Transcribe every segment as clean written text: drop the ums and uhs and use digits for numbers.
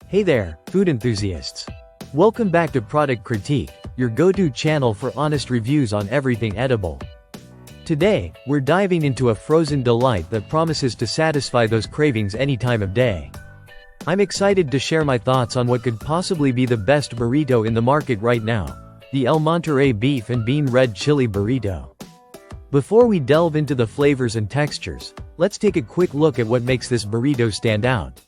Hey there, food enthusiasts. Welcome back to Product Critique, your go-to channel for honest reviews on everything edible. Today, we're diving into a frozen delight that promises to satisfy those cravings any time of day. I'm excited to share my thoughts on what could possibly be the best burrito in the market right now, the El Monterey Beef and Bean Red Chili Burrito. Before we delve into the flavors and textures, let's take a quick look at what makes this burrito stand out.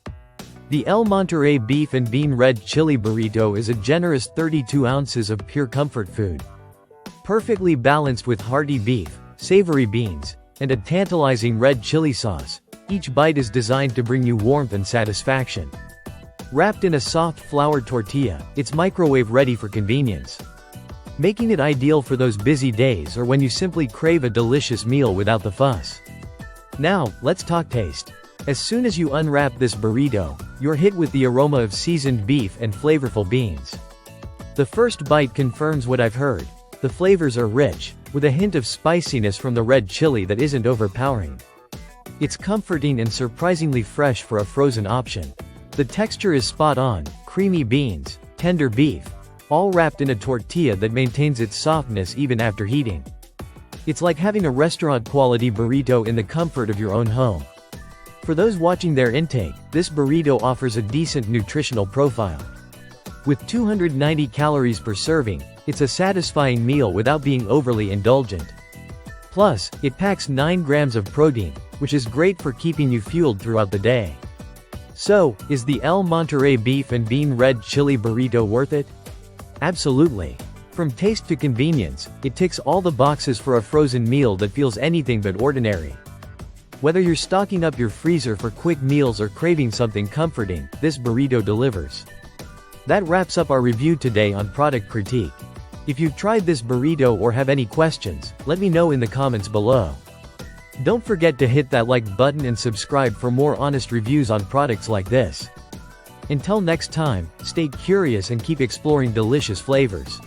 The El Monterey Beef and Bean Red Chili Burrito is a generous 32 ounces of pure comfort food. Perfectly balanced with hearty beef, savory beans, and a tantalizing red chili sauce, each bite is designed to bring you warmth and satisfaction. Wrapped in a soft flour tortilla, it's microwave-ready for convenience, making it ideal for those busy days or when you simply crave a delicious meal without the fuss. Now, let's talk taste. As soon as you unwrap this burrito, you're hit with the aroma of seasoned beef and flavorful beans. The first bite confirms what I've heard. The flavors are rich, with a hint of spiciness from the red chili that isn't overpowering. It's comforting and surprisingly fresh for a frozen option. The texture is spot on, creamy beans, tender beef, all wrapped in a tortilla that maintains its softness even after heating. It's like having a restaurant-quality burrito in the comfort of your own home. For those watching their intake, this burrito offers a decent nutritional profile. With 290 calories per serving, it's a satisfying meal without being overly indulgent. Plus, it packs 9 grams of protein, which is great for keeping you fueled throughout the day. So, is the El Monterey Beef and Bean Red Chili Burrito worth it? Absolutely. From taste to convenience, it ticks all the boxes for a frozen meal that feels anything but ordinary. Whether you're stocking up your freezer for quick meals or craving something comforting, this burrito delivers. That wraps up our review today on Product Critique. If you've tried this burrito or have any questions, let me know in the comments below. Don't forget to hit that like button and subscribe for more honest reviews on products like this. Until next time, stay curious and keep exploring delicious flavors.